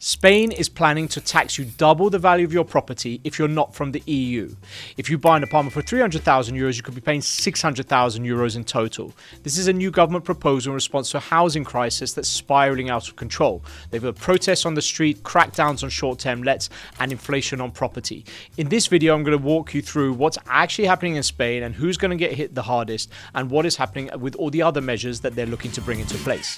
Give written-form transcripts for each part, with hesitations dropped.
Spain is planning to tax you double the value of your property if you're not from the EU. If you buy an apartment for 300,000 euros, you could be paying 600,000 euros in total. This is a new government proposal in response to a housing crisis that's spiraling out of control. They've got protests on the street, crackdowns on short-term lets, and inflation on property. In this video, I'm going to walk you through what's actually happening in Spain and who's going to get hit the hardest and what is happening with all the other measures that they're looking to bring into place.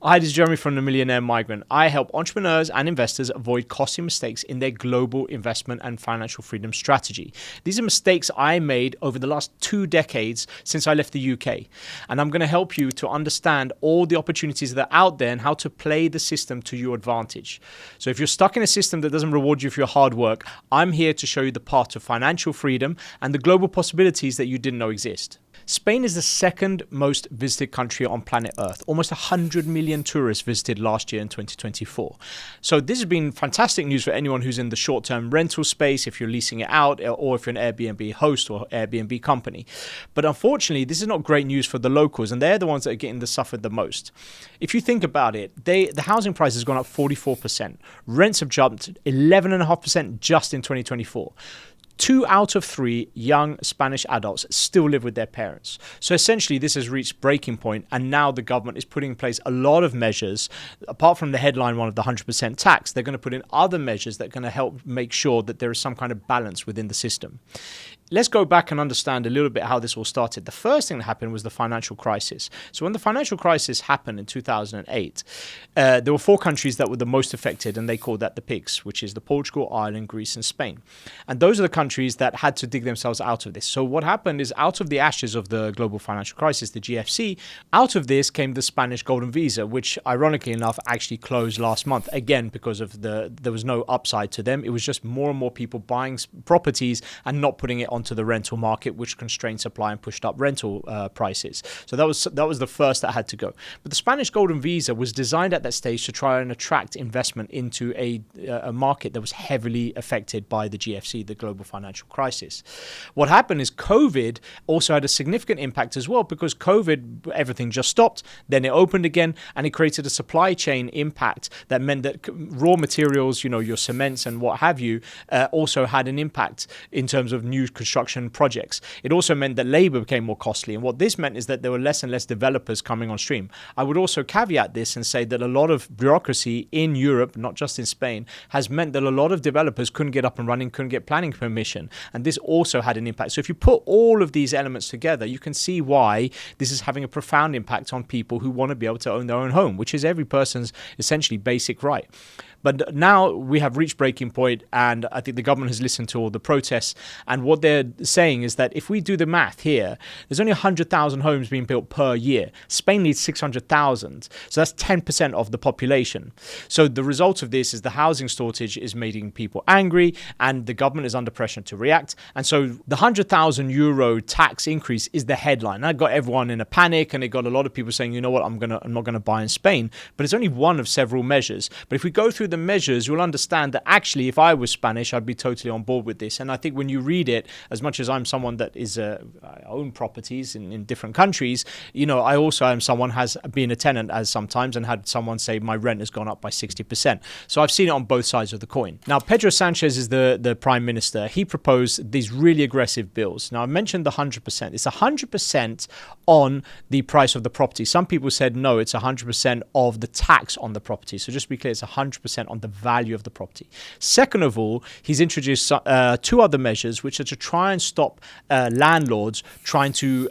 Hi, this is Jeremy from the Millionaire Migrant. I help entrepreneurs and investors avoid costly mistakes in their global investment and financial freedom strategy. These are mistakes I made over the last 2 decades since I left the UK. And I'm going to help you to understand all the opportunities that are out there and how to play the system to your advantage. So if you're stuck in a system that doesn't reward you for your hard work, I'm here to show you the path to financial freedom and the global possibilities that you didn't know exist. Spain is the second most visited country on planet Earth. Almost 100 million tourists visited last year in 2024. So this has been fantastic news for anyone who's in the short-term rental space, if you're leasing it out, or if you're an Airbnb host or Airbnb company. But unfortunately, this is not great news for the locals, and they're the ones that are getting suffered the most. If you think about it, the housing price has gone up 44%. Rents have jumped 11.5% just in 2024. 2 out of 3 young Spanish adults still live with their parents. So essentially, this has reached breaking point, and now the government is putting in place a lot of measures. Apart from the headline one of the 100% tax, they're going to put in other measures that are going to help make sure that there is some kind of balance within the system. Let's go back and understand a little bit how this all started. The first thing that happened was the financial crisis. So when the financial crisis happened in 2008, there were 4 countries that were the most affected, and they called that the pigs, which is the Portugal, Ireland, Greece, and Spain. And those are the countries that had to dig themselves out of this. So what happened is, out of the ashes of the global financial crisis, the GFC, out of this came the Spanish Golden Visa, which ironically enough actually closed last month, again because of there was no upside to them. It was just more and more people buying properties and not putting it onto the rental market, which constrained supply and pushed up rental prices. So that was the first that had to go. But the Spanish Golden Visa was designed at that stage to try and attract investment into a market that was heavily affected by the GFC, the global financial crisis. What happened is COVID also had a significant impact as well, because COVID, everything just stopped, then it opened again, and it created a supply chain impact that meant that raw materials, your cements and what have you, also had an impact in terms of new construction projects. It also meant that labor became more costly, and what this meant is that there were less and less developers coming on stream. I would also caveat this and say that a lot of bureaucracy in Europe, not just in Spain, has meant that a lot of developers couldn't get up and running, couldn't get planning permission, and this also had an impact. So if you put all of these elements together, you can see why this is having a profound impact on people who want to be able to own their own home, which is every person's essentially basic right. But now we have reached breaking point, and I think the government has listened to all the protests. And what they're saying is that if we do the math here, there's only 100,000 homes being built per year. Spain needs 600,000. So that's 10% of the population. So the result of this is the housing shortage is making people angry, and the government is under pressure to react. And so the 100,000 euro tax increase is the headline. That got everyone in a panic, and it got a lot of people saying, you know what, I'm not going to buy in Spain. But it's only one of several measures. But if we go through the measures, you'll understand that actually, if I was Spanish, I'd be totally on board with this. And I think when you read it, as much as I'm someone that is I own properties in different countries, I also am someone has been a tenant as sometimes and had someone say my rent has gone up by 60%. So I've seen it on both sides of the coin. Now, Pedro Sanchez is the prime minister. He proposed these really aggressive bills. Now, I mentioned the 100%. It's 100% on the price of the property. Some people said no, it's 100% of the tax on the property. So just to be clear, it's 100% on the value of the property. Second of all, he's introduced 2 other measures, which are to try and stop landlords trying to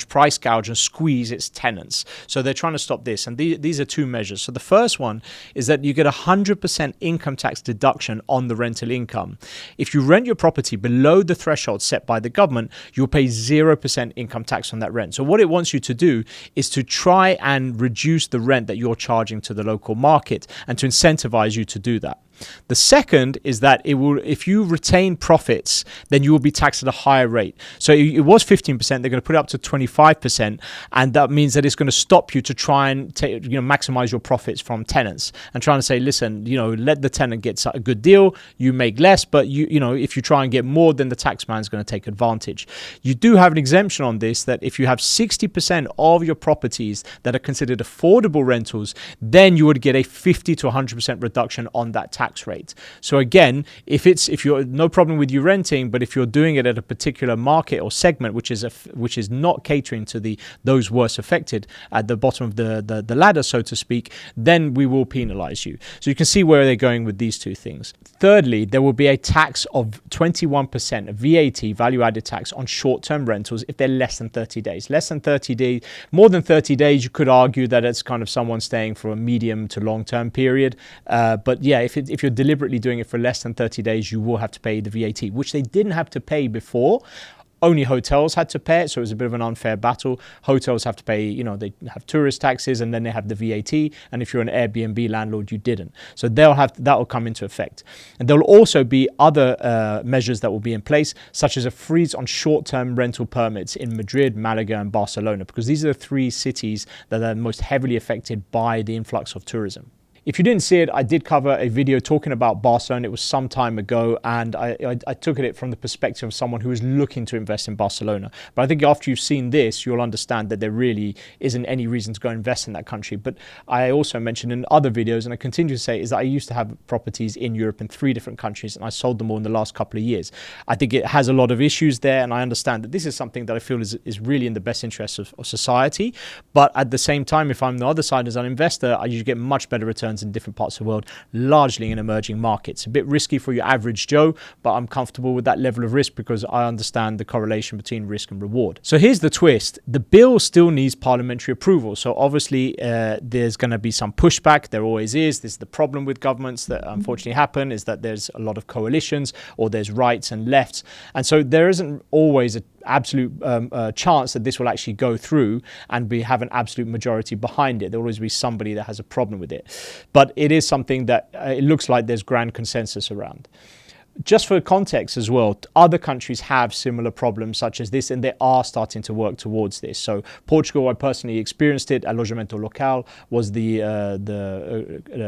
price gouge and squeeze its tenants. So they're trying to stop this. And these are 2 measures. So the first one is that you get 100% income tax deduction on the rental income. If you rent your property below the threshold set by the government, you'll pay 0% income tax on that rent. So what it wants you to do is to try and reduce the rent that you're charging to the local market and to incentivize you to do that. The second is that it will, if you retain profits, then you will be taxed at a higher rate. So it was 15%, they're going to put it up to 25%, and that means that it's going to stop you to try and maximize your profits from tenants and trying to say, listen, let the tenant get a good deal, you make less, but if you try and get more, then the tax man's going to take advantage. You do have an exemption on this, that if you have 60% of your properties that are considered affordable rentals, then you would get a 50 to 100% reduction on that tax rate. So again, if you're no problem with you renting, but if you're doing it at a particular market or segment which is not catering to those worst affected at the bottom of the ladder, so to speak, then we will penalize you. So you can see where they're going with these two things. Thirdly, there will be a tax of 21%, a VAT, value-added tax, on short-term rentals if they're less than 30 days. Less than 30 days, more than 30 days, you could argue that it's kind of someone staying for a medium to long-term period. But yeah, if you're deliberately doing it for less than 30 days, you will have to pay the VAT, which they didn't have to pay before. Only hotels had to pay it, so it was a bit of an unfair battle. Hotels have to pay, they have tourist taxes, and then they have the VAT. And if you're an Airbnb landlord, you didn't. So that will come into effect. And there will also be other measures that will be in place, such as a freeze on short-term rental permits in Madrid, Malaga, and Barcelona, because these are the three cities that are most heavily affected by the influx of tourism. If you didn't see it, I did cover a video talking about Barcelona. It was some time ago, and I took it from the perspective of someone who is looking to invest in Barcelona. But I think after you've seen this, you'll understand that there really isn't any reason to go invest in that country. But I also mentioned in other videos, and I continue to say, is that I used to have properties in Europe in 3 different countries, and I sold them all in the last couple of years. I think it has a lot of issues there, and I understand that this is something that I feel is really in the best interest of society. But at the same time, if I'm the other side as an investor, I usually get much better returns in different parts of the world, largely in emerging markets. A bit risky for your average Joe, but I'm comfortable with that level of risk because I understand the correlation between risk and reward. So here's the twist. The bill still needs parliamentary approval. So obviously there's going to be some pushback. There always is. This is the problem with governments that unfortunately happen, is that there's a lot of coalitions, or there's rights and lefts. And so there isn't always an absolute chance that this will actually go through and have an absolute majority behind it. There will always be somebody that has a problem with it. But it is something that it looks like there's grand consensus around. Just for context as well, other countries have similar problems such as this, and they are starting to work towards this. So Portugal, I personally experienced it. Alojamento local was the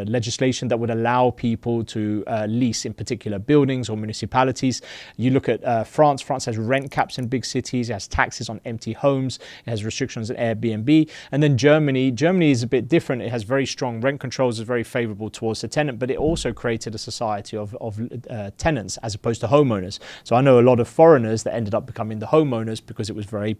legislation that would allow people to lease in particular buildings or municipalities. You look at France. France has rent caps in big cities. It has taxes on empty homes. It has restrictions on Airbnb. And then Germany is a bit different. It has very strong rent controls. It's very favorable towards the tenant, but it also created a society of tenants as opposed to homeowners. So I know a lot of foreigners that ended up becoming the homeowners because it was very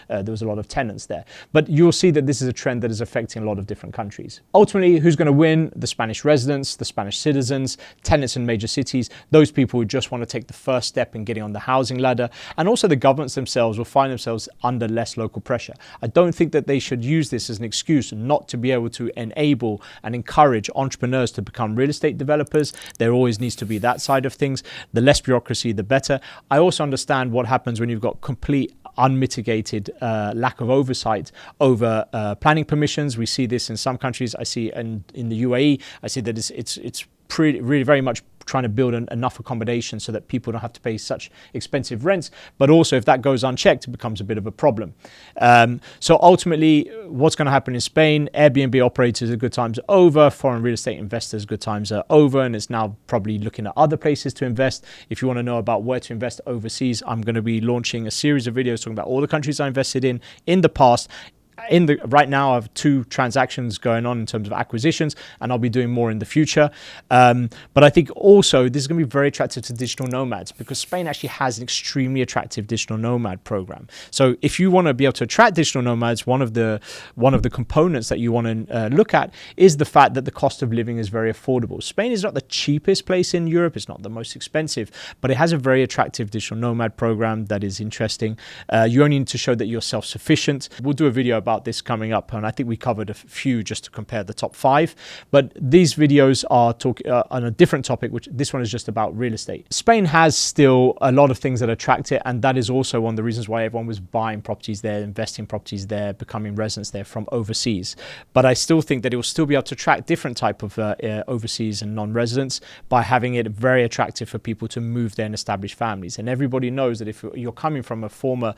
there was a lot of tenants there. But you'll see that this is a trend that is affecting a lot of different countries. Ultimately, who's going to win? The Spanish residents, the Spanish citizens, tenants in major cities, those people who just want to take the first step in getting on the housing ladder. And also the governments themselves will find themselves under less local pressure. I don't think that they should use this as an excuse not to be able to enable and encourage entrepreneurs to become real estate developers. There always needs to be that side of things. The less bureaucracy, the better. I also understand what happens when you've got complete unmitigated lack of oversight over planning permissions. We see this in some countries. I see in the UAE, I see that it's really very much trying to build enough accommodation so that people don't have to pay such expensive rents. But also, if that goes unchecked, it becomes a bit of a problem. So ultimately, what's going to happen in Spain? Airbnb operators, good times are over. Foreign real estate investors, good times are over. And it's now probably looking at other places to invest. If you want to know about where to invest overseas, I'm going to be launching a series of videos talking about all the countries I invested in the past. Right now I have 2 transactions going on in terms of acquisitions, and I'll be doing more in the future. But I think also this is going to be very attractive to digital nomads, because Spain actually has an extremely attractive digital nomad program. So if you want to be able to attract digital nomads, one of the components that you want to look at is the fact that the cost of living is very affordable. Spain is not the cheapest place in Europe. It's not the most expensive, but it has a very attractive digital nomad program that is interesting. You only need to show that you're self-sufficient. We'll do a video about about this coming up, and I think we covered a few just to compare the top 5. But these videos are on a different topic, which this one is just about real estate. Spain has still a lot of things that attract it, and that is also one of the reasons why everyone was buying properties there, investing properties there, becoming residents there from overseas. But I still think that it will still be able to attract different type of overseas and non-residents by having it very attractive for people to move there and establish families. And everybody knows that if you're coming from a former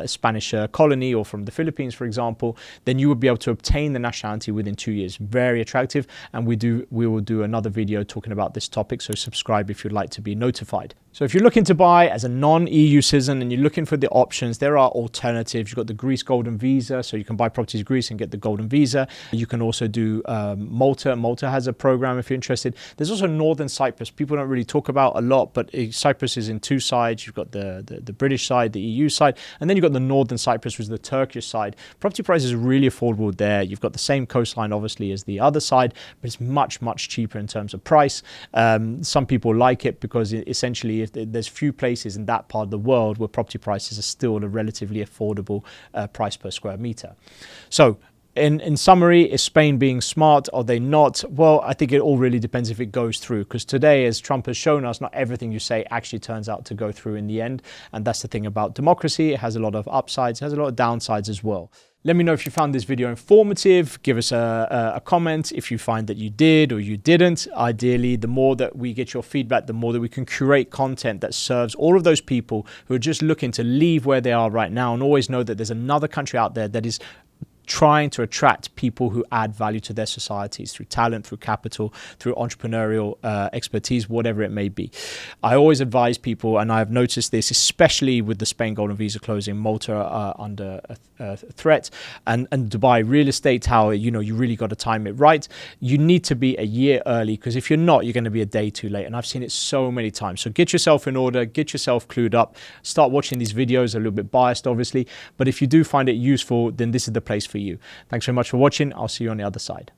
Spanish colony or from the Philippines, for example, then you would be able to obtain the nationality within 2 years. Very attractive, and we will do another video talking about this topic, so subscribe if you'd like to be notified. So if you're looking to buy as a non-EU citizen and you're looking for the options, there are alternatives. You've got the Greece Golden Visa, so you can buy properties in Greece and get the Golden Visa. You can also do Malta. Malta has a program if you're interested. There's also Northern Cyprus. People don't really talk about a lot, but Cyprus is in 2 sides. You've got the British side, the EU side, and then you've got the Northern Cyprus, which is the Turkish side. Property prices are really affordable there. You've got the same coastline, obviously, as the other side, but it's much, much cheaper in terms of price. Some people like it because essentially there's few places in that part of the world where property prices are still a relatively affordable price per square meter. So in summary, is Spain being smart? Are they not? Well, I think it all really depends if it goes through, because today, as Trump has shown us, not everything you say actually turns out to go through in the end. And that's the thing about democracy. It has a lot of upsides, it has a lot of downsides as well. Let me know if you found this video informative. Give us a comment if you find that you did or you didn't. Ideally, the more that we get your feedback, the more that we can curate content that serves all of those people who are just looking to leave where they are right now and always know that there's another country out there that is trying to attract people who add value to their societies through talent, through capital, through entrepreneurial expertise, whatever it may be. I always advise people, and I've noticed this, especially with the Spain Golden Visa closing, Malta under a threat, and Dubai real estate, how you really got to time it right. You need to be a year early, because if you're not, you're going to be a day too late. And I've seen it so many times. So get yourself in order, get yourself clued up, start watching these videos, a little bit biased, obviously. But if you do find it useful, then this is the place for you. Thanks very much for watching. I'll see you on the other side.